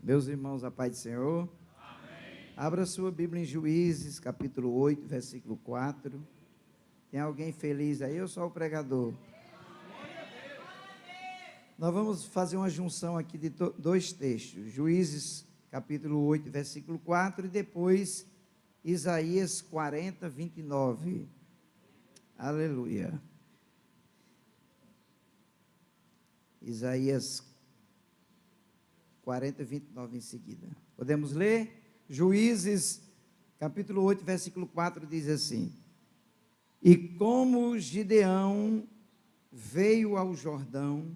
Meus irmãos, a paz do Senhor. Amém. Abra sua Bíblia em Juízes, capítulo 8, versículo 4. Tem alguém feliz aí ou só o pregador? Nós vamos fazer uma junção aqui de dois textos. Juízes, capítulo 8, versículo 4, e depois Isaías 40, 29. Aleluia. Isaías 40, 29 em seguida. Podemos ler? Juízes, capítulo 8, versículo 4, diz assim: E como Gideão veio ao Jordão,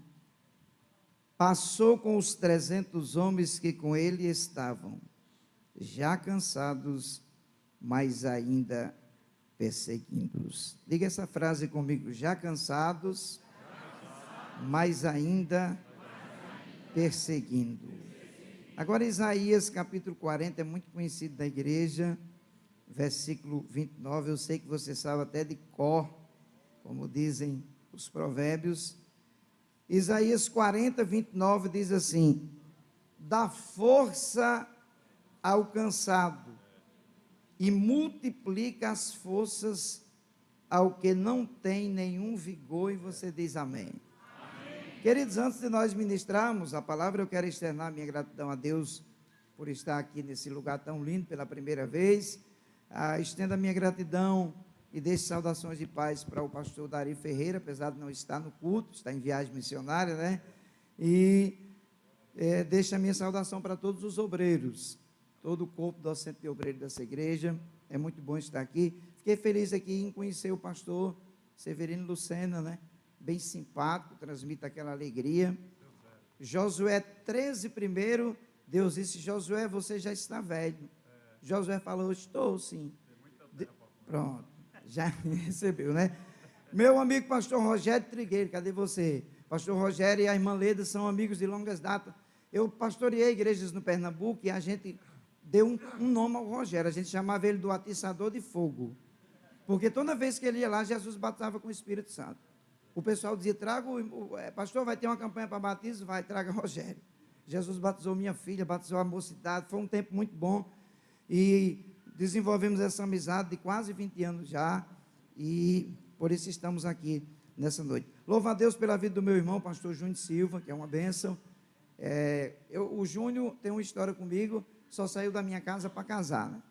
passou com os 300 homens que com ele estavam, já cansados, mas ainda perseguindo-os. Diga essa frase comigo: já cansados, mas ainda perseguindo. Agora, Isaías capítulo 40 é muito conhecido da igreja, versículo 29, eu sei que você sabe até de cor, como dizem os provérbios. Isaías 40, 29 diz assim: dá força ao cansado e multiplica as forças ao que não tem nenhum vigor, e você diz amém. Queridos, antes de nós ministrarmos a palavra, eu quero externar minha gratidão a Deus por estar aqui nesse lugar tão lindo pela primeira vez. Estendo a minha gratidão e deixo saudações de paz para o pastor Dari Ferreira, apesar de não estar no culto, está em viagem missionária, né? E deixo a minha saudação para todos os obreiros, todo o corpo docente de obreiro dessa igreja. É muito bom estar aqui. Fiquei feliz aqui em conhecer o pastor Severino Lucena, né? Bem simpático, transmite aquela alegria. Josué 13, primeiro, Deus disse: Josué, você já está velho. Josué falou: estou sim. Pronto, já recebeu, né? Meu amigo pastor Rogério Trigueiro, cadê você? Pastor Rogério e a irmã Leda são amigos de longas datas. Eu pastoreei igrejas no Pernambuco e a gente deu um nome ao Rogério, a gente chamava ele do atiçador de fogo, porque toda vez que ele ia lá, Jesus batizava com o Espírito Santo. O pessoal dizia: pastor, vai ter uma campanha para batismo? Vai, traga Rogério. Jesus batizou minha filha, batizou a mocidade, foi um tempo muito bom, e desenvolvemos essa amizade de quase 20 anos já, e por isso estamos aqui nessa noite. Louvo a Deus pela vida do meu irmão, pastor Júnior Silva, que é uma bênção. O Júnior tem uma história comigo, só saiu da minha casa para casar, né?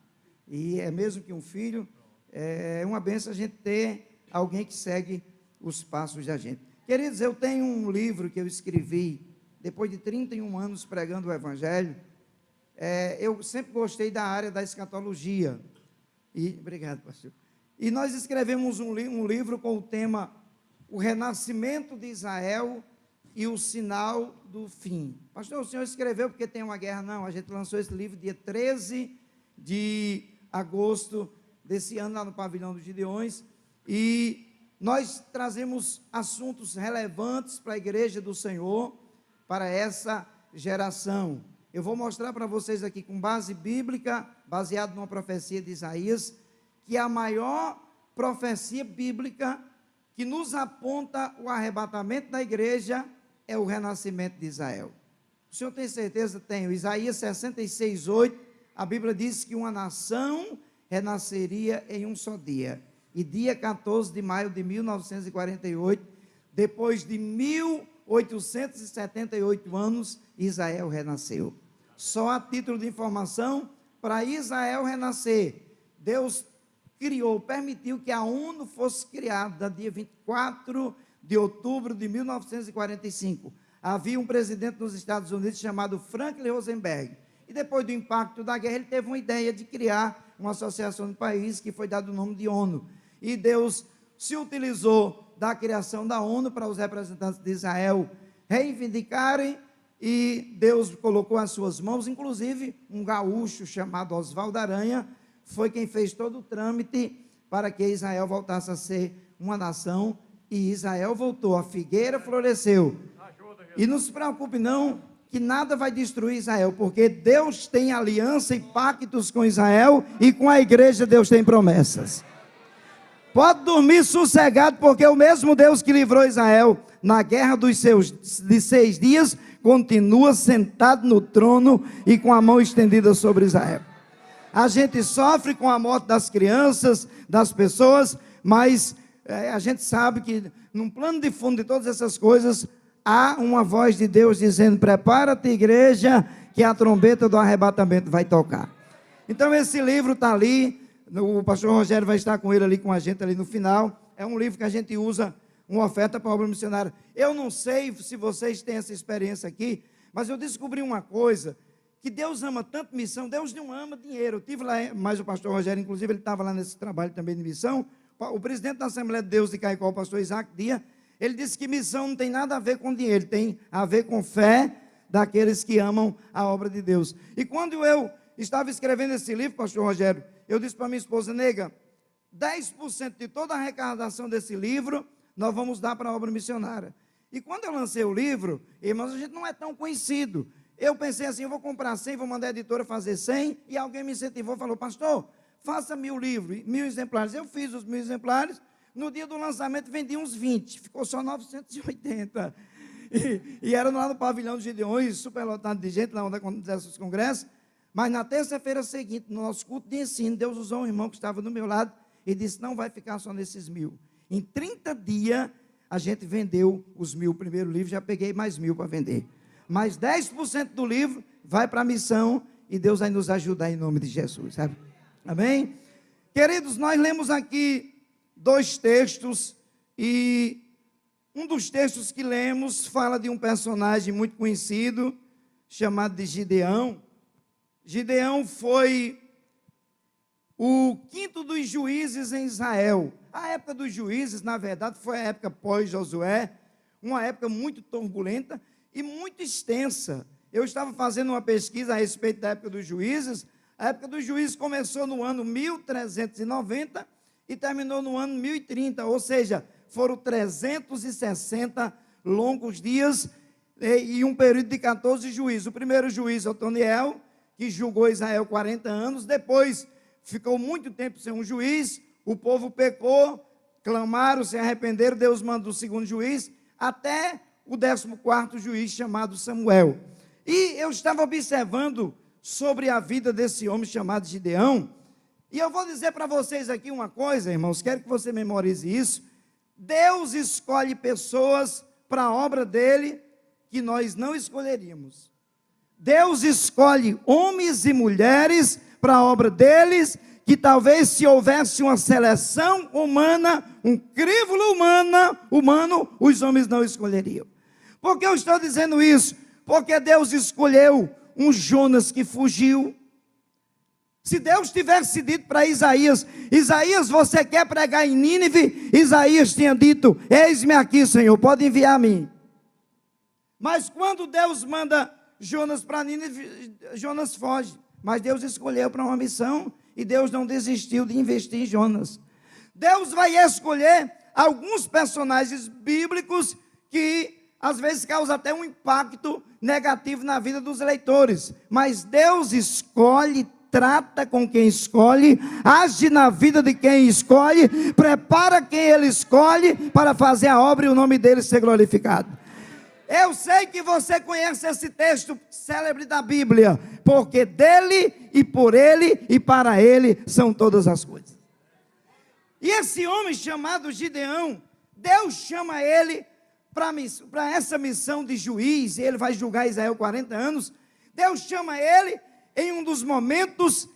E é mesmo que um filho, é uma bênção a gente ter alguém que segue os passos da gente. Queridos, eu tenho um livro que eu escrevi depois de 31 anos pregando o Evangelho. Eu sempre gostei da área da escatologia. Obrigado, pastor. E nós escrevemos um livro com o tema O Renascimento de Israel e o Sinal do Fim. Pastor, o senhor escreveu porque tem uma guerra? Não, a gente lançou esse livro dia 13 de agosto desse ano, lá no Pavilhão dos Gideões, e nós trazemos assuntos relevantes para a igreja do Senhor, para essa geração. Eu vou mostrar para vocês aqui, com base bíblica, baseado numa profecia de Isaías, que a maior profecia bíblica que nos aponta o arrebatamento da igreja é o renascimento de Israel. O senhor tem certeza? Tenho. Isaías 66, 8, a Bíblia diz que uma nação renasceria em um só dia. E dia 14 de maio de 1948, depois de 1878 anos, Israel renasceu. Só a título de informação, para Israel renascer, Deus permitiu que a ONU fosse criada dia 24 de outubro de 1945. Havia um presidente nos Estados Unidos chamado Franklin Roosevelt, e depois do impacto da guerra, ele teve uma ideia de criar uma associação de países que foi dado o nome de ONU. E Deus se utilizou da criação da ONU para os representantes de Israel reivindicarem, e Deus colocou as suas mãos, inclusive um gaúcho chamado Oswaldo Aranha, foi quem fez todo o trâmite para que Israel voltasse a ser uma nação, e Israel voltou, a figueira floresceu. E não se preocupe não, que nada vai destruir Israel, porque Deus tem aliança e pactos com Israel, e com a igreja Deus tem promessas. Pode dormir sossegado, porque o mesmo Deus que livrou Israel na guerra de 6 dias, continua sentado no trono e com a mão estendida sobre Israel. A gente sofre com a morte das crianças, das pessoas, mas a gente sabe que num plano de fundo de todas essas coisas, há uma voz de Deus dizendo: prepara-te, igreja, que a trombeta do arrebatamento vai tocar. Então esse livro está ali, o pastor Rogério vai estar com ele ali, com a gente ali no final. É um livro que a gente usa, uma oferta para a obra missionária. Eu não sei se vocês têm essa experiência aqui, mas eu descobri uma coisa, que Deus ama tanto missão. Deus não ama dinheiro. Eu estive lá, mas o pastor Rogério, inclusive, ele estava lá nesse trabalho também de missão. O presidente da Assembleia de Deus de Caicó, o pastor Isaac Dia, ele disse que missão não tem nada a ver com dinheiro, tem a ver com fé daqueles que amam a obra de Deus. E quando eu estava escrevendo esse livro, pastor Rogério, eu disse para minha esposa: nega, 10% de toda a arrecadação desse livro, nós vamos dar para a obra missionária. E quando eu lancei o livro, irmãos, a gente não é tão conhecido. Eu pensei assim: eu vou comprar 100, vou mandar a editora fazer 100, e alguém me incentivou, falou: pastor, faça 1000 livros, 1000 exemplares. Eu fiz os 1000 exemplares, no dia do lançamento vendi uns 20, ficou só 980. E era lá no pavilhão dos Gideões, super lotado de gente, lá onde acontecem os congressos. Mas na terça-feira seguinte, no nosso culto de ensino, Deus usou um irmão que estava do meu lado e disse: não vai ficar só nesses 1000. Em 30 dias, a gente vendeu os 1000 primeiros livros, já peguei mais 1000 para vender. Mais 10% do livro vai para a missão e Deus vai nos ajudar em nome de Jesus, sabe? Amém? Queridos, nós lemos aqui 2 textos e um dos textos que lemos fala de um personagem muito conhecido, chamado de Gideão. Gideão foi o 5º dos juízes em Israel. A época dos juízes, na verdade, foi a época pós-Josué, uma época muito turbulenta e muito extensa. Eu estava fazendo uma pesquisa a respeito da época dos juízes. A época dos juízes começou no ano 1390 e terminou no ano 1030, ou seja, foram 360 longos dias e um período de 14 juízes. O primeiro juiz, Otoniel, que julgou Israel 40 anos, depois ficou muito tempo sem um juiz, o povo pecou, clamaram, se arrependeram, Deus mandou o segundo juiz, até o 14º juiz, chamado Samuel. E eu estava observando sobre a vida desse homem chamado Gideão, e eu vou dizer para vocês aqui uma coisa, irmãos, quero que você memorize isso. Deus escolhe pessoas para a obra dele que nós não escolheríamos. Deus escolhe homens e mulheres para a obra deles, que talvez se houvesse uma seleção humana, um crivo humano, os homens não escolheriam. Por que eu estou dizendo isso? Porque Deus escolheu um Jonas que fugiu. Se Deus tivesse dito para Isaías: Isaías, você quer pregar em Nínive? Isaías tinha dito: eis-me aqui, Senhor, pode enviar a mim. Mas quando Deus manda Jonas para Nínive, Jonas foge. Mas Deus escolheu para uma missão e Deus não desistiu de investir em Jonas. Deus vai escolher alguns personagens bíblicos que às vezes causam até um impacto negativo na vida dos leitores. Mas Deus escolhe, trata com quem escolhe, age na vida de quem escolhe, prepara quem ele escolhe para fazer a obra e o nome dele ser glorificado. Eu sei que você conhece esse texto célebre da Bíblia, porque dele e por ele e para ele são todas as coisas. E esse homem chamado Gideão, Deus chama ele para essa missão de juiz, e ele vai julgar Israel 40 anos. Deus chama ele em um dos momentos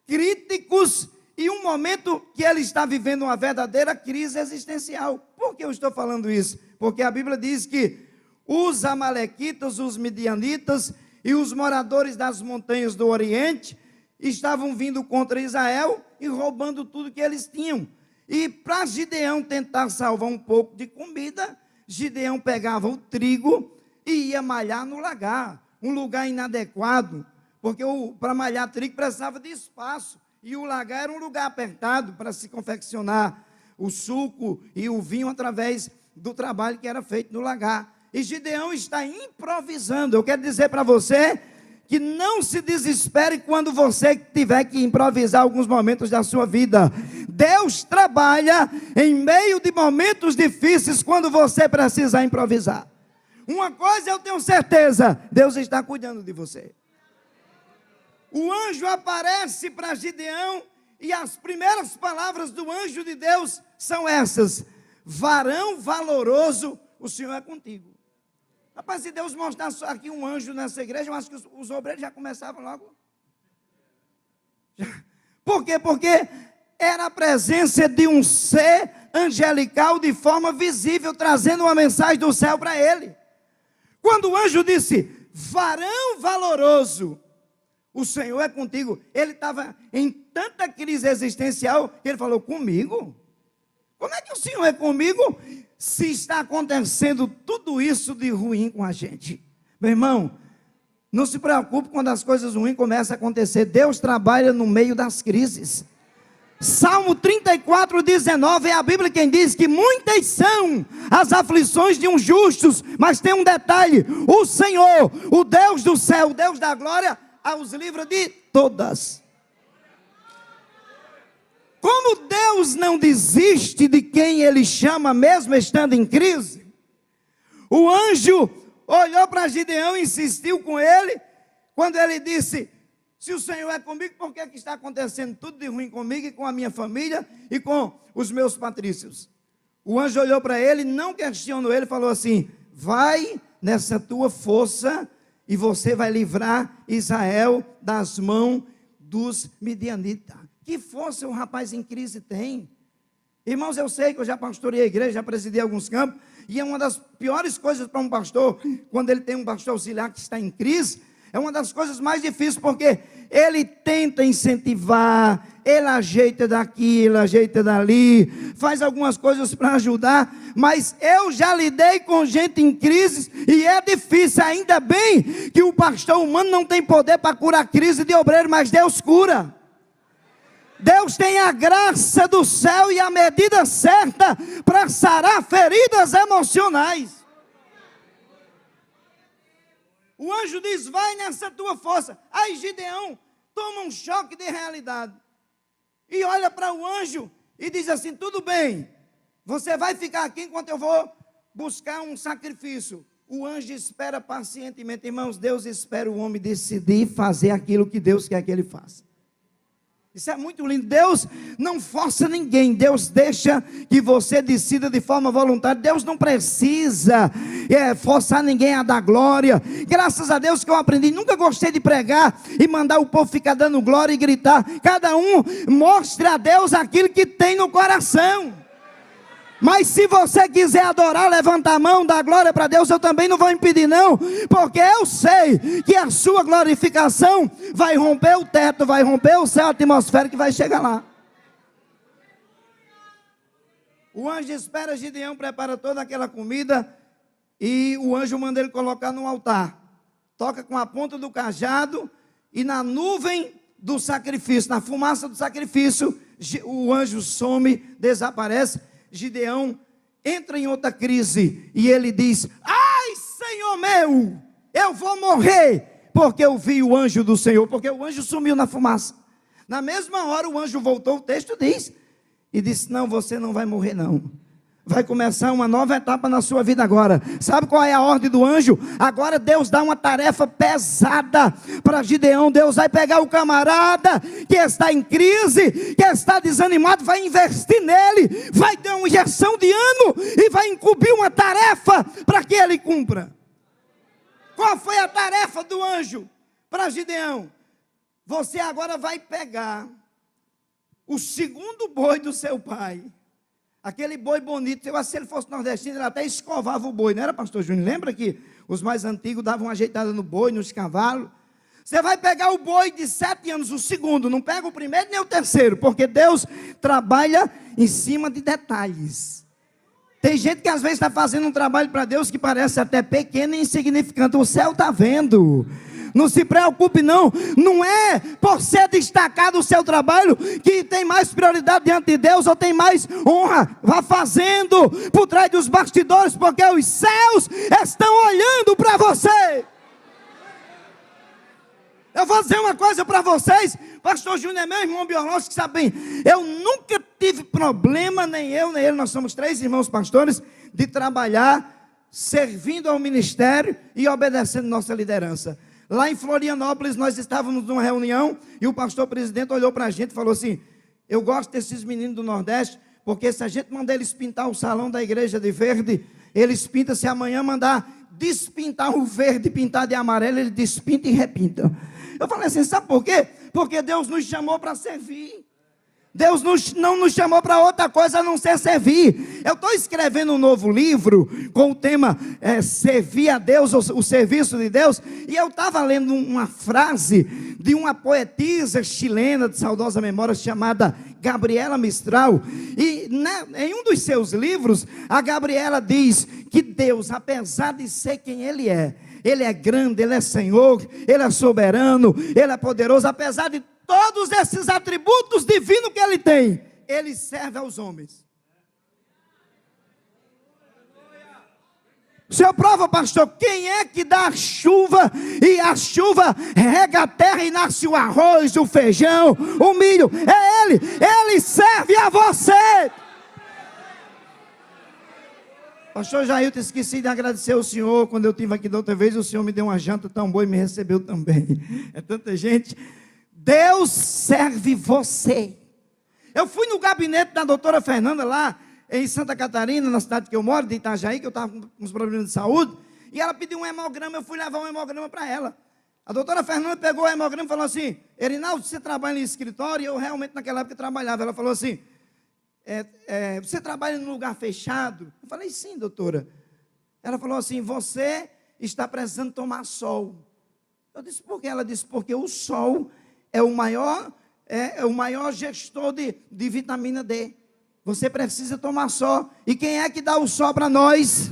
críticos e um momento que ele está vivendo uma verdadeira crise existencial. Por que eu estou falando isso? Porque a Bíblia diz que os amalequitas, os midianitas e os moradores das montanhas do Oriente estavam vindo contra Israel e roubando tudo que eles tinham. E para Gideão tentar salvar um pouco de comida, Gideão pegava o trigo e ia malhar no lagar, um lugar inadequado, porque para malhar trigo precisava de espaço, e o lagar era um lugar apertado para se confeccionar o suco e o vinho através do trabalho que era feito no lagar. E Gideão está improvisando. Eu quero dizer para você que não se desespere quando você tiver que improvisar alguns momentos da sua vida. Deus trabalha em meio de momentos difíceis quando você precisar improvisar. Uma coisa eu tenho certeza: Deus está cuidando de você. O anjo aparece para Gideão e as primeiras palavras do anjo de Deus são essas: varão valoroso, o Senhor é contigo. Rapaz, se Deus mostrasse aqui um anjo nessa igreja, eu acho que os obreiros já começavam logo. Por quê? Porque era a presença de um ser angelical de forma visível, trazendo uma mensagem do céu para ele. Quando o anjo disse: varão valoroso, o Senhor é contigo, ele estava em tanta crise existencial que ele falou: comigo? Como é que o Senhor é comigo se está acontecendo tudo isso de ruim com a gente? Meu irmão, não se preocupe quando as coisas ruins começam a acontecer. Deus trabalha no meio das crises. Salmo 34, 19, é a Bíblia quem diz que muitas são as aflições de uns justos, mas tem um detalhe: o Senhor, o Deus do céu, o Deus da glória, os livra de todas. Como Deus não desiste de quem Ele chama, mesmo estando em crise, o anjo olhou para Gideão e insistiu com ele, quando ele disse: se o Senhor é comigo, por que está acontecendo tudo de ruim comigo e com a minha família e com os meus patrícios? O anjo olhou para ele, não questionou ele, falou assim: vai nessa tua força e você vai livrar Israel das mãos dos midianitas. Que força o rapaz em crise tem? Irmãos, eu sei que eu já pastorei a igreja, já presidi alguns campos, e é uma das piores coisas para um pastor, quando ele tem um pastor auxiliar que está em crise, é uma das coisas mais difíceis, porque ele tenta incentivar, ele ajeita daqui, ele ajeita dali, faz algumas coisas para ajudar, mas eu já lidei com gente em crise, e é difícil. Ainda bem que o pastor humano não tem poder para curar a crise de obreiro, mas Deus cura. Deus tem a graça do céu e a medida certa para sarar feridas emocionais. O anjo diz: vai nessa tua força. Aí Gideão toma um choque de realidade e olha para o anjo e diz assim: tudo bem, você vai ficar aqui enquanto eu vou buscar um sacrifício. O anjo espera pacientemente. Irmãos, Deus espera o homem decidir fazer aquilo que Deus quer que ele faça. Isso é muito lindo. Deus não força ninguém. Deus deixa que você decida de forma voluntária. Deus não precisa forçar ninguém a dar glória. Graças a Deus que eu aprendi. Nunca gostei de pregar e mandar o povo ficar dando glória e gritar. Cada um mostre a Deus aquilo que tem no coração. Mas se você quiser adorar, levantar a mão, dar glória para Deus, eu também não vou impedir não, porque eu sei que a sua glorificação vai romper o teto, vai romper o céu atmosférico, que vai chegar lá. O anjo espera Gideão, prepara toda aquela comida, e o anjo manda ele colocar no altar, toca com a ponta do cajado, e na nuvem do sacrifício, na fumaça do sacrifício, o anjo some, desaparece. Gideão entra em outra crise e ele diz: ai, Senhor meu, eu vou morrer, porque eu vi o anjo do Senhor, porque o anjo sumiu na fumaça. Na mesma hora o anjo voltou, o texto diz, e disse: não, você não vai morrer não, vai começar uma nova etapa na sua vida agora. Sabe qual é a ordem do anjo? Agora Deus dá uma tarefa pesada para Gideão. Deus vai pegar o camarada que está em crise, que está desanimado, vai investir nele, vai dar uma injeção de ânimo e vai incumbir uma tarefa para que ele cumpra. Qual foi a tarefa do anjo para Gideão? Você agora vai pegar o segundo boi do seu pai, aquele boi bonito. Eu acho que se ele fosse nordestino, ele até escovava o boi, não era, pastor Júnior? Lembra que os mais antigos davam uma ajeitada no boi, nos cavalos? Você vai pegar o boi de 7 anos, o segundo, não pega o primeiro nem o terceiro, porque Deus trabalha em cima de detalhes. Tem gente que às vezes está fazendo um trabalho para Deus que parece até pequeno e insignificante. O céu está vendo. Não se preocupe não, não é por ser destacado o seu trabalho que tem mais prioridade diante de Deus ou tem mais honra. Vá fazendo por trás dos bastidores, porque os céus estão olhando para você. Eu vou dizer uma coisa para vocês, pastor Júnior é meu irmão biológico, sabe bem, eu nunca tive problema, nem eu nem ele, nós somos 3 irmãos pastores, de trabalhar servindo ao ministério e obedecendo nossa liderança. Lá em Florianópolis, nós estávamos numa reunião e o pastor presidente olhou para a gente e falou assim: eu gosto desses meninos do Nordeste, porque se a gente mandar eles pintar o salão da igreja de verde, eles pintam. Se amanhã mandar despintar o verde, pintar de amarelo, eles despintam e repintam. Eu falei assim: sabe por quê? Porque Deus nos chamou para servir. Deus não nos chamou para outra coisa a não ser servir. Eu estou escrevendo um novo livro com o tema Servir a Deus, o serviço de Deus. E eu estava lendo uma frase de uma poetisa chilena de saudosa memória chamada Gabriela Mistral. E em um dos seus livros, a Gabriela diz que Deus, apesar de ser quem Ele é grande, Ele é Senhor, Ele é soberano, Ele é poderoso, apesar de todos esses atributos divinos que Ele tem, Ele serve aos homens. O senhor prova, pastor, quem é que dá a chuva, e a chuva rega a terra e nasce o arroz, o feijão, o milho? É Ele, Ele serve a você. Pastor Jailton, esqueci de agradecer ao senhor, quando eu estive aqui da outra vez, o senhor me deu uma janta tão boa e me recebeu também. É tanta gente. Deus serve você. Eu fui no gabinete da doutora Fernanda lá em Santa Catarina, na cidade que eu moro, de Itajaí, que eu estava com uns problemas de saúde, e ela pediu um hemograma, eu fui levar um hemograma para ela. A doutora Fernanda pegou o hemograma e falou assim: Erinaldo, você trabalha em escritório? E eu realmente naquela época trabalhava. Ela falou assim: você trabalha num lugar fechado? Eu falei: sim, doutora. Ela falou assim: você está precisando tomar sol. Eu disse: por quê? Ela disse: porque o sol é o maior gestor de vitamina D. Você precisa tomar sol. E quem é que dá o sol para nós?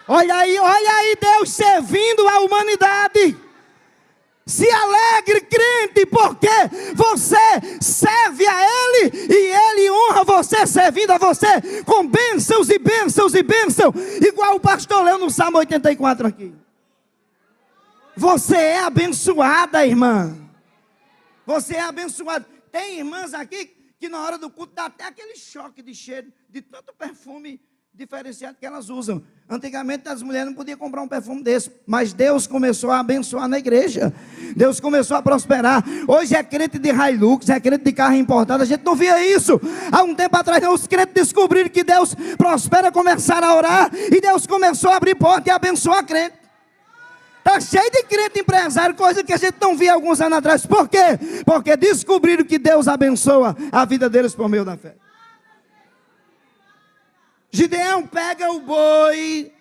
Olha aí Deus servindo a humanidade. Se alegre, crente, porque você serve a Ele e Ele honra você servindo a você com bênçãos e bênçãos e bênçãos, igual o pastor leu no Salmo 84 aqui. Você é abençoada, irmã. Você é abençoado. Tem irmãs aqui que na hora do culto dá até aquele choque de cheiro, de tanto perfume diferenciado que elas usam. Antigamente as mulheres não podiam comprar um perfume desse, mas Deus começou a abençoar na igreja. Deus começou a prosperar. Hoje é crente de Hilux, é crente de carro importado. A gente não via isso há um tempo atrás. Não. Os crentes descobriram que Deus prospera, começaram a orar, e Deus começou a abrir porta e abençoar crente. Está cheio de crente empresário, coisa que a gente não via alguns anos atrás. Por quê? Porque descobriram que Deus abençoa a vida deles por meio da fé. Gideão pega o boi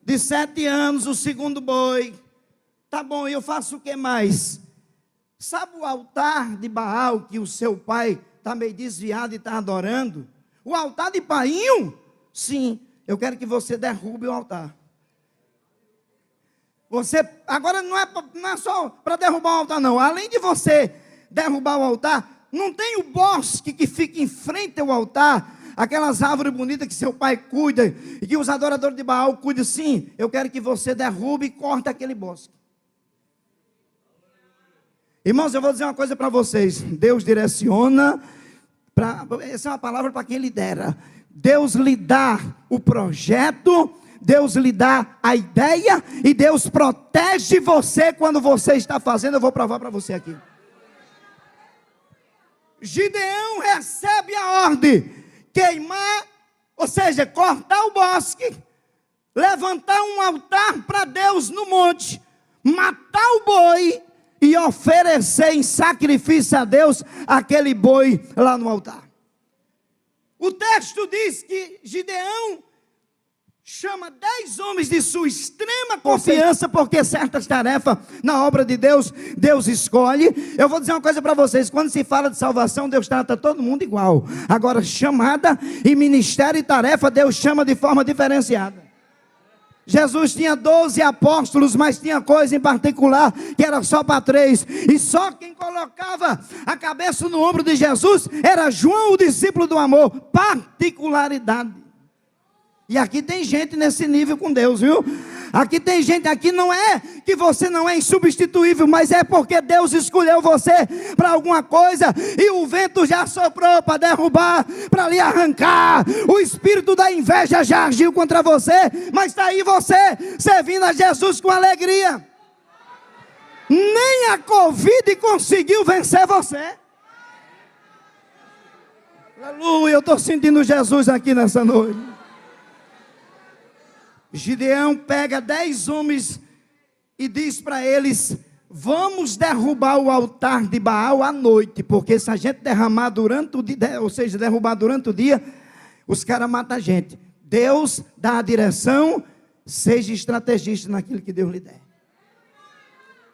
de 7 anos, o segundo boi. Tá bom, eu faço o que mais? Sabe o altar de Baal que o seu pai está meio desviado e está adorando? O altar de Painho? Sim, eu quero que você derrube o altar. Você, agora não é só para derrubar o altar não. Além de você derrubar o altar, não tem o bosque que fica em frente ao altar, aquelas árvores bonitas que seu pai cuida, e que os adoradores de Baal cuidam. Sim, eu quero que você derrube e corte aquele bosque. Irmãos, eu vou dizer uma coisa para vocês. Deus direciona, essa é uma palavra para quem lidera. Deus lhe dá o projeto, Deus lhe dá a ideia, e Deus protege você quando você está fazendo. Eu vou provar para você aqui. Gideão recebe a ordem: queimar, ou seja, cortar o bosque, levantar um altar para Deus no monte, matar o boi e oferecer em sacrifício a Deus aquele boi lá no altar. O texto diz que Gideão chama 10 homens de sua extrema confiança, porque certas tarefas na obra de Deus, Deus escolhe. Eu vou dizer uma coisa para vocês: quando se fala de salvação, Deus trata todo mundo igual. Agora, chamada e ministério e tarefa, Deus chama de forma diferenciada. Jesus tinha 12 apóstolos, mas tinha coisa em particular que era só para 3, e só quem colocava a cabeça no ombro de Jesus era João, o discípulo do amor. Particularidade. E aqui tem gente nesse nível com Deus, viu? Aqui tem gente, aqui não é que você não é insubstituível, mas é porque Deus escolheu você para alguma coisa, e o vento já soprou para derrubar, para lhe arrancar. O espírito da inveja já agiu contra você, mas está aí você, servindo a Jesus com alegria. Nem a Covid conseguiu vencer você. Aleluia, eu estou sentindo Jesus aqui nessa noite. Gideão pega 10 homens e diz para eles: vamos derrubar o altar de Baal à noite, porque se a gente derramar durante o dia, ou seja, derrubar durante o dia, os caras matam a gente. Deus dá a direção, seja estrategista naquilo que Deus lhe der.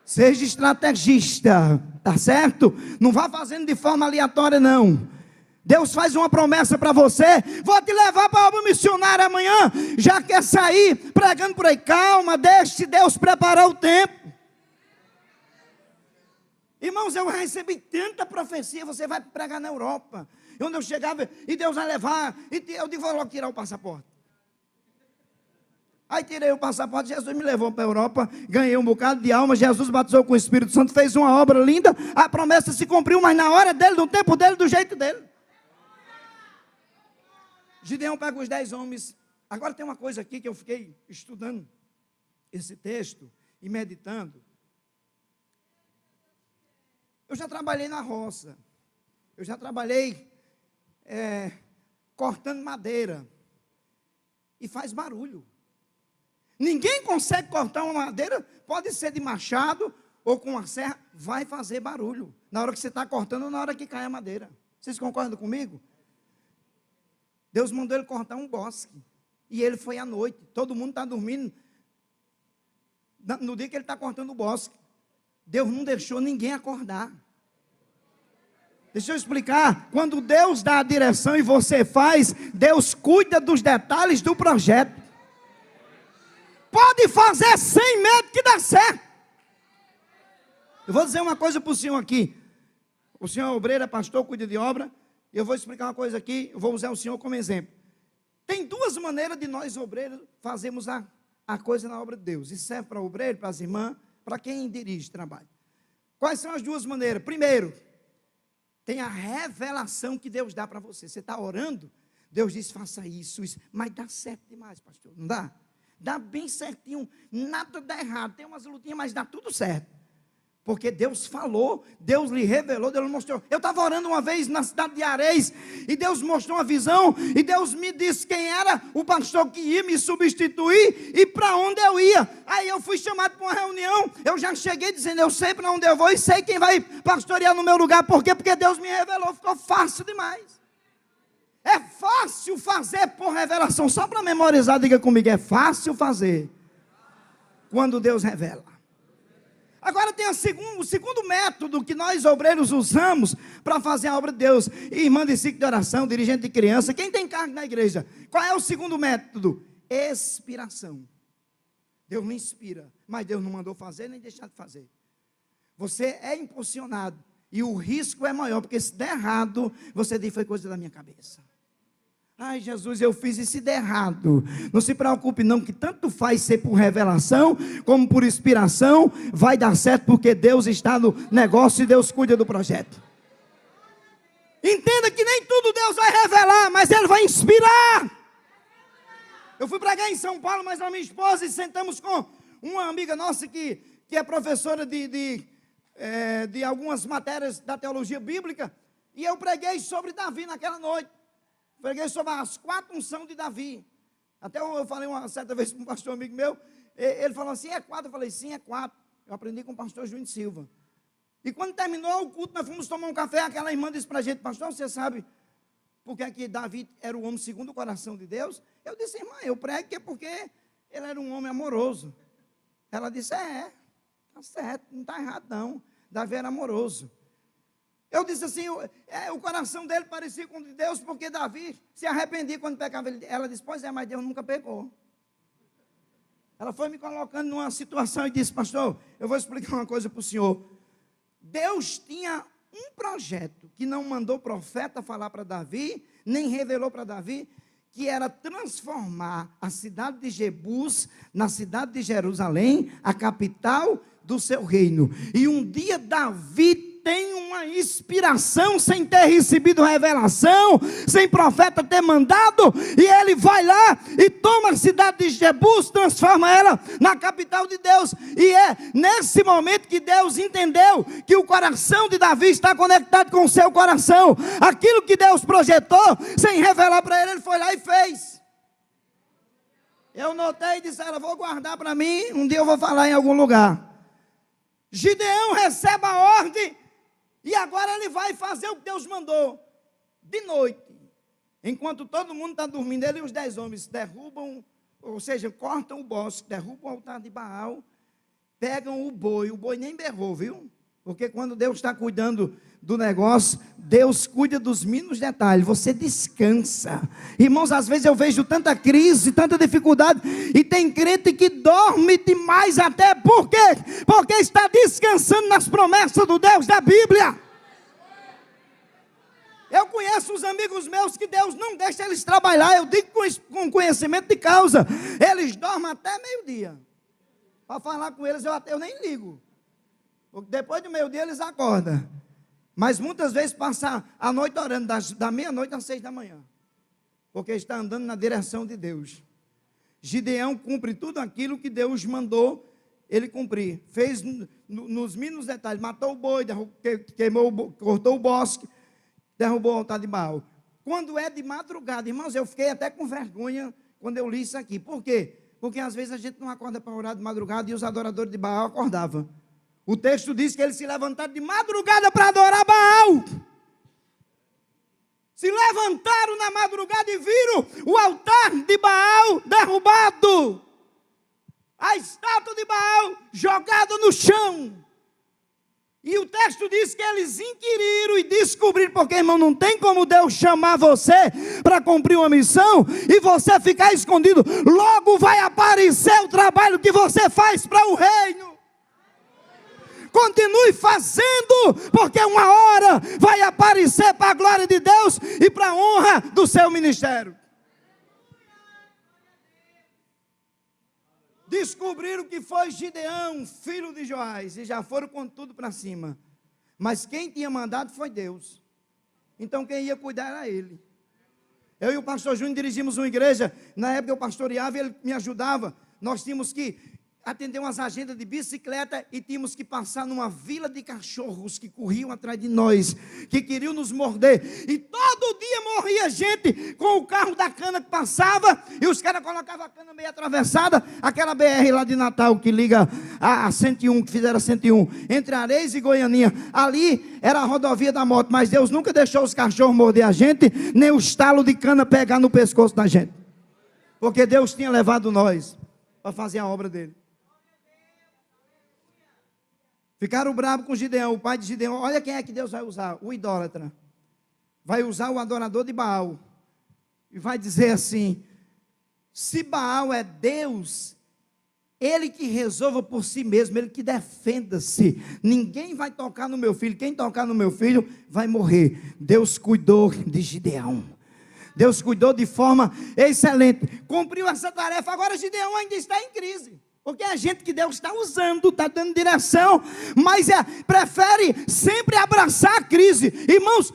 Seja estrategista, tá certo? Não vá fazendo de forma aleatória, não. Deus faz uma promessa para você: vou te levar para a obra missionária amanhã. Já quer sair pregando por aí? Calma, deixe Deus preparar o tempo. Irmãos, eu recebi tanta profecia: você vai pregar na Europa. E onde eu chegava, e Deus vai levar, e eu digo: vou logo tirar o passaporte. Aí tirei o passaporte, Jesus me levou para a Europa, ganhei um bocado de alma, Jesus batizou com o Espírito Santo, fez uma obra linda, a promessa se cumpriu, mas na hora dele, no tempo dele, do jeito dele. Gideão pega os 10 homens. Agora tem uma coisa aqui que eu fiquei estudando esse texto e meditando. Eu já trabalhei na roça, eu já trabalhei cortando madeira, e faz barulho. Ninguém consegue cortar uma madeira, pode ser de machado ou com uma serra, vai fazer barulho na hora que você está cortando ou na hora que cai a madeira. Vocês concordam comigo? Deus mandou ele cortar um bosque, e ele foi à noite, todo mundo está dormindo, no dia que ele está cortando o bosque. Deus não deixou ninguém acordar. Deixa eu explicar: quando Deus dá a direção e você faz, Deus cuida dos detalhes do projeto. Pode fazer sem medo que dá certo. Eu vou dizer uma coisa para o senhor aqui. O senhor é obreiro, é pastor, cuida de obra. Eu vou explicar uma coisa aqui, eu vou usar o senhor como exemplo. Tem duas maneiras de nós obreiros fazermos a coisa na obra de Deus. Isso serve para o obreiro, para as irmãs, para quem dirige trabalho. Quais são as duas maneiras? Primeiro, tem a revelação que Deus dá para você. Você está orando, Deus diz: faça isso, isso. Mas dá certo demais, pastor, não dá? Dá bem certinho, nada dá errado. Tem umas lutinhas, mas dá tudo certo. Porque Deus falou, Deus lhe revelou, Deus lhe mostrou. Eu estava orando uma vez na cidade de Areis, e Deus mostrou uma visão, e Deus me disse quem era o pastor que ia me substituir, e para onde eu ia. Aí eu fui chamado para uma reunião, eu já cheguei dizendo: eu sei para onde eu vou, e sei quem vai pastorear no meu lugar. Por quê? Porque Deus me revelou, ficou fácil demais. É fácil fazer por revelação. Só para memorizar, diga comigo: é fácil fazer quando Deus revela. Agora tem o segundo método que nós obreiros usamos para fazer a obra de Deus. Irmã de ciclo de oração, dirigente de criança, quem tem cargo na igreja. Qual é o segundo método? Inspiração. Deus me inspira, mas Deus não mandou fazer nem deixar de fazer. Você é impulsionado, e o risco é maior, porque se der errado, você diz: foi coisa da minha cabeça. Ai, Jesus, eu fiz e se der errado. Não se preocupe não, que tanto faz ser por revelação, como por inspiração, vai dar certo, porque Deus está no negócio e Deus cuida do projeto. Entenda que nem tudo Deus vai revelar, mas Ele vai inspirar. Eu fui pregar em São Paulo, mas a minha esposa, e sentamos com uma amiga nossa que é professora de algumas matérias da teologia bíblica, e eu preguei sobre Davi naquela noite. Preguei sobre as 4 unções de Davi. Até eu falei uma certa vez para um pastor amigo meu, ele falou assim: é 4? Eu falei: sim, é 4. Eu aprendi com o pastor Júnior Silva. E quando terminou o culto, nós fomos tomar um café, aquela irmã disse para a gente: pastor, você sabe por que Davi era o homem segundo o coração de Deus? Eu disse: irmã, eu prego que é porque ele era um homem amoroso. Ela disse: está certo, não está errado não, Davi era amoroso. Eu disse assim: o coração dele parecia com o de Deus, porque Davi se arrependia quando pecava. Ela disse: pois é, mas Deus nunca pecou. Ela foi me colocando numa situação e disse: pastor, eu vou explicar uma coisa para o senhor. Deus tinha um projeto que não mandou profeta falar para Davi, nem revelou para Davi, que era transformar a cidade de Jebus na cidade de Jerusalém, a capital do seu reino. E um dia Davi tem uma inspiração sem ter recebido revelação, sem profeta ter mandado, e ele vai lá e toma a cidade de Jebus, transforma ela na capital de Deus. E é nesse momento que Deus entendeu que o coração de Davi está conectado com o seu coração. Aquilo que Deus projetou, sem revelar para ele, ele foi lá e fez. Eu notei e disse: ela, vou guardar para mim, um dia eu vou falar em algum lugar. Gideão recebe a ordem, e agora ele vai fazer o que Deus mandou. De noite, enquanto todo mundo está dormindo, ele e os 10 homens derrubam, ou seja, cortam o bosque, derrubam o altar de Baal, pegam o boi nem berrou, viu? Porque quando Deus está cuidando do negócio, Deus cuida dos mínimos detalhes, você descansa. Irmãos, às vezes eu vejo tanta crise, tanta dificuldade, e tem crente que dorme demais até, por quê? Porque está descansando nas promessas do Deus da Bíblia. Eu conheço os amigos meus que Deus não deixa eles trabalhar, eu digo com conhecimento de causa, eles dormem até meio-dia. Para falar com eles eu nem ligo, porque depois do meio-dia eles acordam. Mas muitas vezes passam a noite orando, da meia-noite às 6 da manhã, porque está andando na direção de Deus. Gideão cumpre tudo aquilo que Deus mandou ele cumprir. Fez nos mínimos detalhes, matou o boi, cortou o bosque, derrubou o altar de Baal. Quando é de madrugada, irmãos, eu fiquei até com vergonha quando eu li isso aqui. Por quê? Porque às vezes a gente não acorda para orar de madrugada, e os adoradores de Baal acordavam. O texto diz que eles se levantaram de madrugada para adorar Baal. Se levantaram na madrugada e viram o altar de Baal derrubado, a estátua de Baal jogada no chão. E o texto diz que eles inquiriram e descobriram, porque, irmão, não tem como Deus chamar você para cumprir uma missão e você ficar escondido. Logo vai aparecer o trabalho que você faz para o reino. Continue fazendo, porque uma hora vai aparecer para a glória de Deus e para a honra do seu ministério. Descobriram que foi Gideão, filho de Joás, e já foram com tudo para cima. Mas quem tinha mandado foi Deus. Então quem ia cuidar era ele. Eu e o pastor Júnior dirigimos uma igreja, na época eu pastoreava e ele me ajudava. Nós tínhamos que atender umas agendas de bicicleta e tínhamos que passar numa vila de cachorros que corriam atrás de nós, que queriam nos morder, e todo dia morria gente com o carro da cana que passava, e os caras colocavam a cana meio atravessada, aquela BR lá de Natal que liga a 101, que fizeram a 101, entre Areias e Goianinha, ali era a rodovia da moto, mas Deus nunca deixou os cachorros morder a gente, nem o estalo de cana pegar no pescoço da gente, porque Deus tinha levado nós para fazer a obra dele. Ficaram bravos com Gideão, o pai de Gideão. Olha quem é que Deus vai usar, o idólatra. Vai usar o adorador de Baal. E vai dizer assim: se Baal é Deus, ele que resolva por si mesmo, ele que defenda-se. Ninguém vai tocar no meu filho. Quem tocar no meu filho vai morrer. Deus cuidou de Gideão. Deus cuidou de forma excelente. Cumpriu essa tarefa. Agora Gideão ainda está em crise. Porque é a gente que Deus está usando, está dando direção, mas prefere sempre abraçar a crise. Irmãos,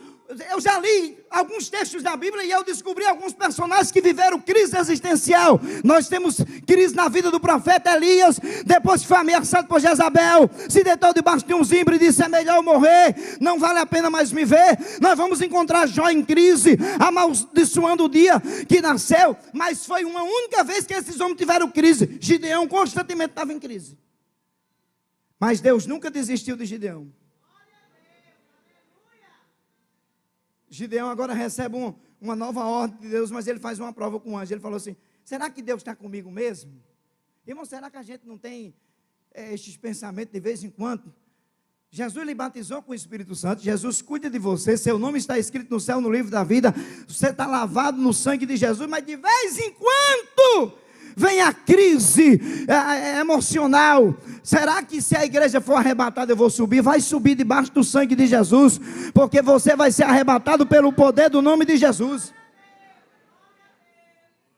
eu já li alguns textos da Bíblia e eu descobri alguns personagens que viveram crise existencial. Nós temos crise na vida do profeta Elias, depois que foi ameaçado por Jezabel, se deitou debaixo de um zimbro e disse: é melhor eu morrer, não vale a pena mais me ver. Nós vamos encontrar Jó em crise, amaldiçoando o dia que nasceu, mas foi uma única vez que esses homens tiveram crise. Gideão constantemente estava em crise, mas Deus nunca desistiu de Gideão. Gideão agora recebe uma nova ordem de Deus, mas ele faz uma prova com o anjo. Ele falou assim: será que Deus está comigo mesmo? Irmão, será que a gente não tem estes pensamentos de vez em quando? Jesus lhe batizou com o Espírito Santo, Jesus cuida de você, seu nome está escrito no céu, no livro da vida, você está lavado no sangue de Jesus, mas de vez em quando vem a crise emocional. Será que se a igreja for arrebatada eu vou subir? Vai subir debaixo do sangue de Jesus, porque você vai ser arrebatado pelo poder do nome de Jesus.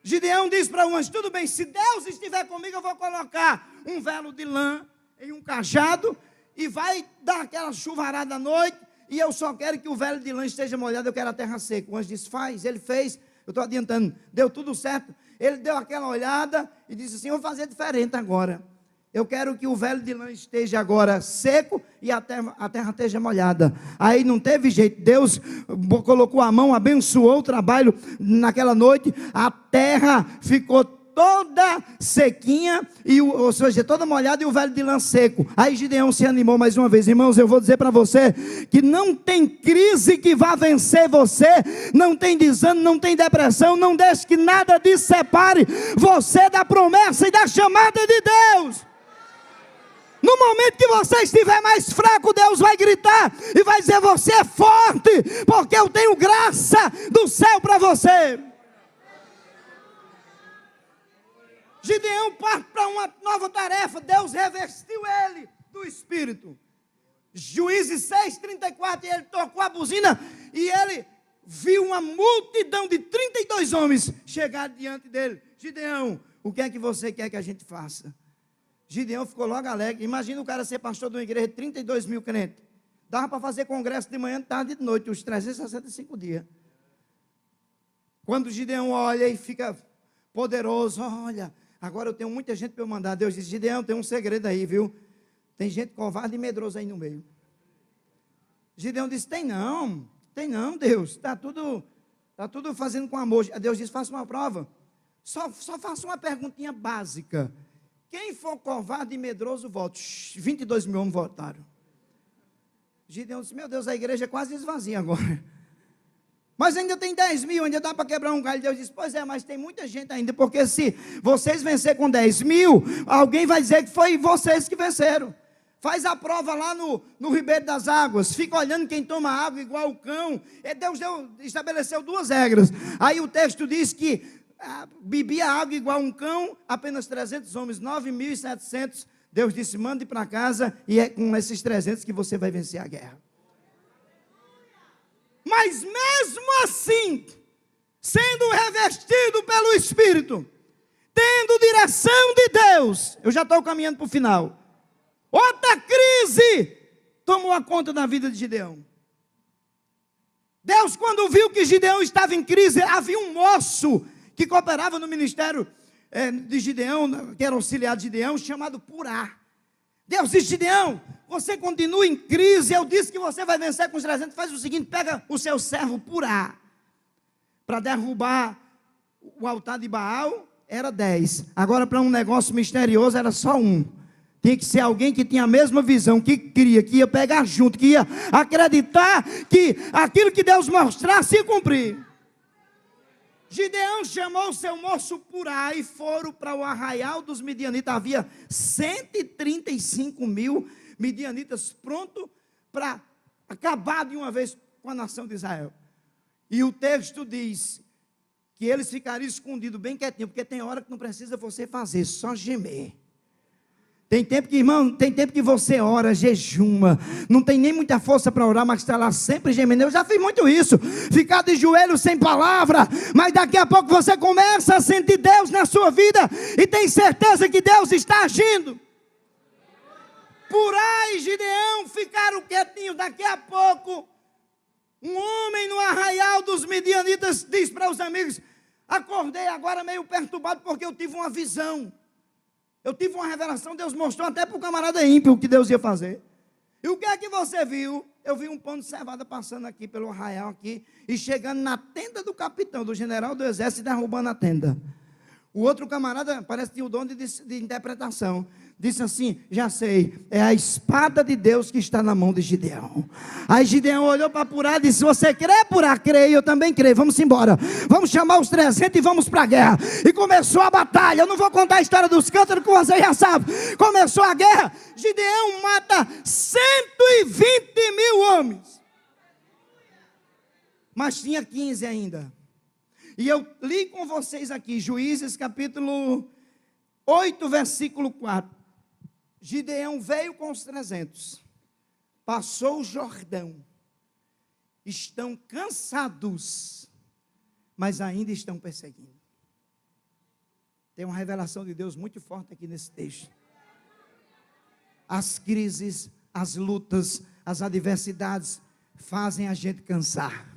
Gideão disse para o anjo: tudo bem, se Deus estiver comigo, eu vou colocar um velo de lã em um cajado e vai dar aquela chuvarada à noite, e eu só quero que o velo de lã esteja molhado, eu quero a terra seca. O anjo disse: faz. Ele fez, eu estou adiantando, deu tudo certo. Ele deu aquela olhada e disse assim: eu vou fazer diferente agora. Eu quero que o velo de lã esteja agora seco e a terra esteja molhada. Aí não teve jeito, Deus colocou a mão, abençoou o trabalho naquela noite, a terra ficou toda sequinha, ou seja, toda molhada, e o velo de lã seco. Aí Gideão se animou mais uma vez. Irmãos, eu vou dizer para você que não tem crise que vá vencer você, não tem desânimo, não tem depressão, não deixe que nada disso separe você da promessa e da chamada de Deus. No momento que você estiver mais fraco, Deus vai gritar e vai dizer: você é forte, porque eu tenho graça do céu para você. Gideão parte para uma nova tarefa. Deus revestiu ele do Espírito. Juízes 6:34, ele tocou a buzina e ele viu uma multidão de 32 homens chegar diante dele. Gideão, o que é que você quer que a gente faça? Gideão ficou logo alegre. Imagina o cara ser pastor de uma igreja de 32 mil crentes. Dava para fazer congresso de manhã, de tarde e de noite, os 365 dias. Quando Gideão olha e fica poderoso: olha, agora eu tenho muita gente para eu mandar. Deus diz: Gideão, tem um segredo aí, viu? Tem gente covarde e medrosa aí no meio. Gideão disse: tem não, Deus. Está tudo fazendo com amor. Deus disse: faça uma prova. Só faça uma perguntinha básica. Quem for covarde e medroso, vote. 22 mil homens votaram. Gideão disse: meu Deus, a igreja é quase esvazia agora. Mas ainda tem 10 mil, ainda dá para quebrar um galho. Deus disse: pois é, mas tem muita gente ainda, porque se vocês vencer com 10 mil, alguém vai dizer que foi vocês que venceram. Faz a prova lá no Ribeiro das Águas, fica olhando quem toma água igual o cão. E Deus estabeleceu 2 regras. Aí o texto diz que bebia água igual um cão, apenas 300 homens, 9.700. Deus disse: mande para casa, e é com esses 300 que você vai vencer a guerra. Mas mesmo assim, sendo revestido pelo Espírito, tendo direção de Deus, eu já estou caminhando para o final, outra crise tomou a conta da vida de Gideão. Deus, quando viu que Gideão estava em crise, havia um moço que cooperava no ministério de Gideão, que era auxiliar de Gideão, chamado Purá. Deus disse: Gideão, você continua em crise, eu disse que você vai vencer com os 300, faz o seguinte, pega o seu servo Purá, para derrubar o altar de Baal, era 10, agora para um negócio misterioso era só 1, tinha que ser alguém que tinha a mesma visão, que ia pegar junto, que ia acreditar que aquilo que Deus mostrasse ia cumprir. Gideão chamou o seu moço Purá e foram para o arraial dos midianitas. Havia 135 mil midianitas prontos para acabar de uma vez com a nação de Israel. E o texto diz que eles ficariam escondidos bem quietinho, porque tem hora que não precisa você fazer, só gemer. Tem tempo que, irmão, tem tempo que você ora, jejuma, não tem nem muita força para orar, mas está lá sempre gemendo. Eu já fiz muito isso, ficar de joelhos sem palavra, mas daqui a pouco você começa a sentir Deus na sua vida, e tem certeza que Deus está agindo. Purá e Gideão ficaram quietinhos. Daqui a pouco, um homem no arraial dos midianitas diz para os amigos: acordei agora meio perturbado, porque eu tive uma visão. Eu tive uma revelação, Deus mostrou até para o camarada ímpio o que Deus ia fazer. E o que é que você viu? Eu vi um pão de cevada passando aqui pelo arraial aqui, e chegando na tenda do capitão, do general do exército, e derrubando a tenda. O outro camarada, parece que tinha o dom de interpretação, disse assim: já sei, é a espada de Deus que está na mão de Gideão. Aí Gideão olhou para Purá e disse: você crê, Purá? Creio, eu também creio, vamos embora, vamos chamar os 300 e vamos para a guerra. E começou a batalha. Eu não vou contar a história dos cântaros, que você já sabe. Começou a guerra. Gideão mata 120 mil homens, mas tinha 15 ainda. E eu li com vocês aqui, Juízes capítulo 8, versículo 4. Gideão veio com os 300, passou o Jordão, estão cansados, mas ainda estão perseguindo. Tem uma revelação de Deus muito forte aqui nesse texto. As crises, as lutas, as adversidades fazem a gente cansar.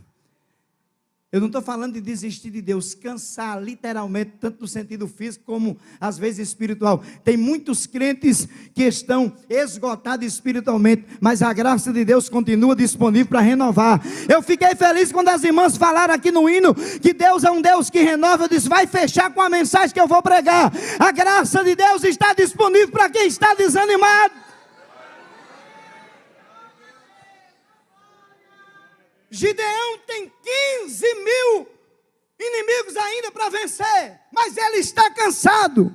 Eu não estou falando de desistir de Deus, cansar literalmente, tanto no sentido físico como às vezes espiritual. Tem muitos crentes que estão esgotados espiritualmente, mas a graça de Deus continua disponível para renovar. Eu fiquei feliz quando as irmãs falaram aqui no hino, que Deus é um Deus que renova. Eu disse, vai fechar com a mensagem que eu vou pregar. A graça de Deus está disponível para quem está desanimado. Gideão tem 15.000 inimigos ainda para vencer, mas ele está cansado.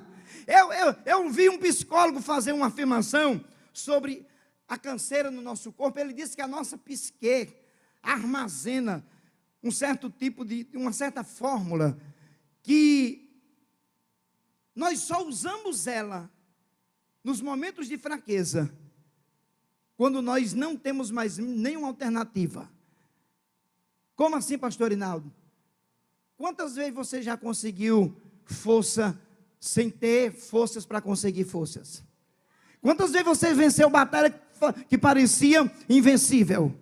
Eu vi um psicólogo fazer uma afirmação sobre a canseira no nosso corpo. Ele disse que a nossa psique armazena um certo tipo uma certa fórmula, que nós só usamos ela nos momentos de fraqueza, quando nós não temos mais nenhuma alternativa. Como assim, pastor Inaldo? Quantas vezes você já conseguiu força sem ter forças para conseguir forças? Quantas vezes você venceu batalha que parecia invencível?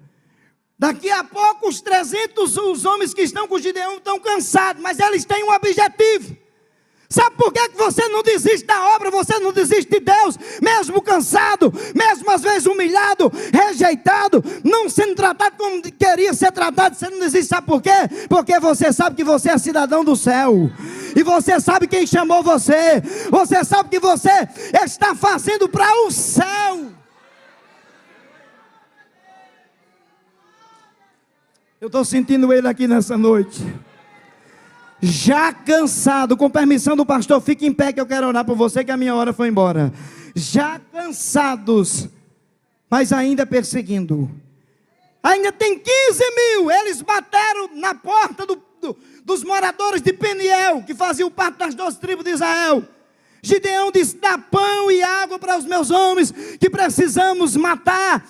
Daqui a pouco os 300, os homens que estão com Gideão estão cansados, mas eles têm um objetivo. Sabe por que você não desiste da obra, você não desiste de Deus, mesmo cansado, mesmo às vezes humilhado, rejeitado, não sendo tratado como queria ser tratado, você não desiste, sabe por quê? Porque você sabe que você é cidadão do céu, e você sabe quem chamou você sabe que você está fazendo para o céu. Eu estou sentindo ele aqui nessa noite. Já cansado, com permissão do pastor, fique em pé que eu quero orar por você, que a minha hora foi embora. Já cansados, mas ainda perseguindo. Ainda tem 15.000, eles bateram na porta dos moradores de Peniel, que faziam parte das 12 tribos de Israel. Gideão disse, dá pão e água para os meus homens, que precisamos matar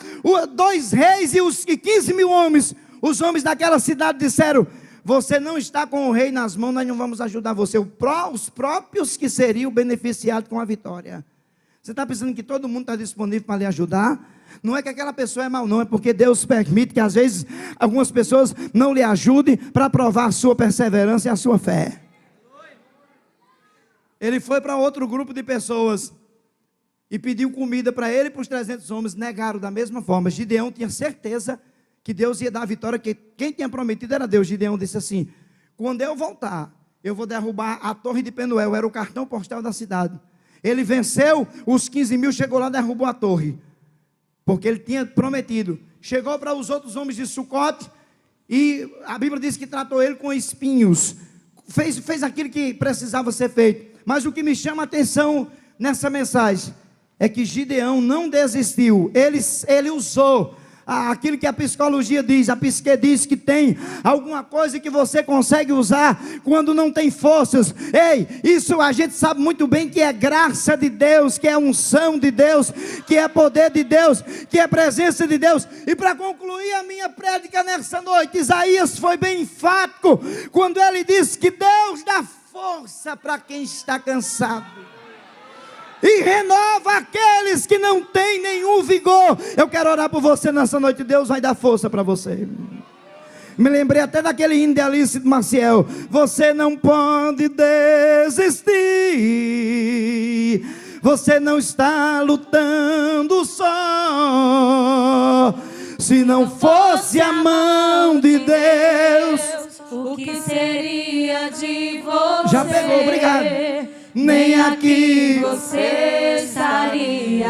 2 reis e 15.000 homens. Os homens daquela cidade disseram, você não está com o rei nas mãos, nós não vamos ajudar você. Os próprios que seriam beneficiados com a vitória. Você está pensando que todo mundo está disponível para lhe ajudar? Não é que aquela pessoa é mal, não. É porque Deus permite que às vezes algumas pessoas não lhe ajudem para provar a sua perseverança e a sua fé. Ele foi para outro grupo de pessoas e pediu comida para ele e para os 300 homens. Negaram da mesma forma. Gideão tinha certeza que Deus ia dar a vitória, que quem tinha prometido era Deus. Gideão disse assim, quando eu voltar, eu vou derrubar a torre de Penuel, era o cartão postal da cidade. Ele venceu os 15.000, chegou lá e derrubou a torre, porque ele tinha prometido. Chegou para os outros homens de Sucote, e a Bíblia diz que tratou ele com espinhos, fez aquilo que precisava ser feito. Mas o que me chama a atenção nessa mensagem, é que Gideão não desistiu, ele usou aquilo que a psicologia diz, a psique diz que tem alguma coisa que você consegue usar quando não tem forças. Ei, isso a gente sabe muito bem que é graça de Deus, que é unção de Deus, que é poder de Deus, que é presença de Deus. E para concluir a minha prédica nessa noite, Isaías foi bem enfático quando ele disse que Deus dá força para quem está cansado e renova aqueles que não têm nenhum vigor. Eu quero orar por você nessa noite. Deus vai dar força para você. Me lembrei até daquele hino de Alice de Maciel. Você não pode desistir, você não está lutando só. Se não fosse a mão de Deus, o que seria de você? Já pegou, obrigado. Nem aqui você estaria.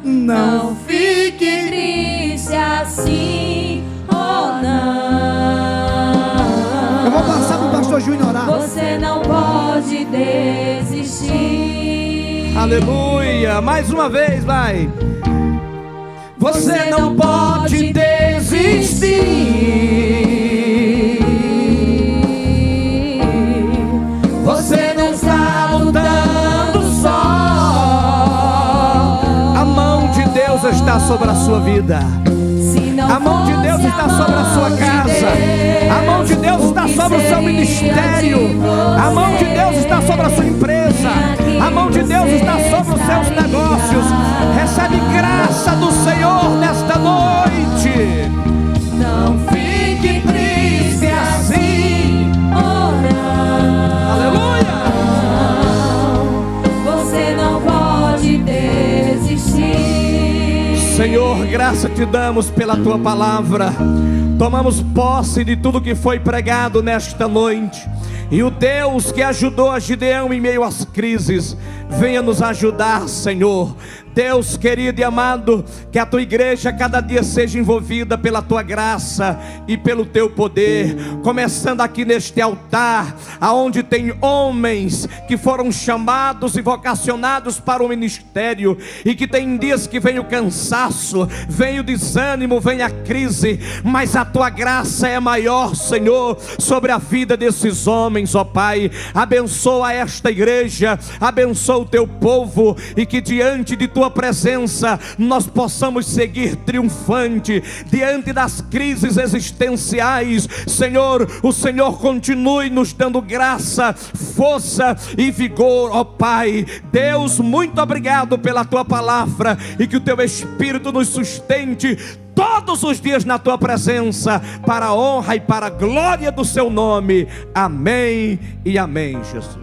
Não fique triste assim, oh não. Eu vou passar para o pastor Júnior orar. Você não pode desistir. Aleluia, mais uma vez, vai. Você não pode desistir. Você não está lutando só. A mão de Deus está sobre a sua vida. A mão de Deus está sobre a sua casa. A mão de Deus está sobre o seu ministério. A mão de Deus está sobre a sua empresa. A mão de Deus está sobre os seus negócios. Recebe graça do Senhor nesta noite. Não fique triste assim, Aleluia! você não pode desistir. Senhor, graça te damos pela tua palavra. Tomamos posse de tudo que foi pregado nesta noite. E o Deus que ajudou a Gideão em meio às crises, venha nos ajudar, Senhor. Deus querido e amado, que a tua igreja cada dia seja envolvida pela tua graça e pelo teu poder, começando aqui neste altar, aonde tem homens que foram chamados e vocacionados para o ministério, e que tem dias que vem o cansaço, vem o desânimo, vem a crise, mas a tua graça é maior, Senhor, sobre a vida desses homens, ó Pai. Abençoa esta igreja, abençoa o teu povo, e que diante de tua presença nós possamos seguir triunfante diante das crises existenciais. Senhor, o Senhor continue nos dando graça, força e vigor, ó Pai. Deus, muito obrigado pela tua palavra, e que o teu Espírito nos sustente todos os dias na tua presença, para a honra e para a glória do seu nome. Amém e amém, Jesus.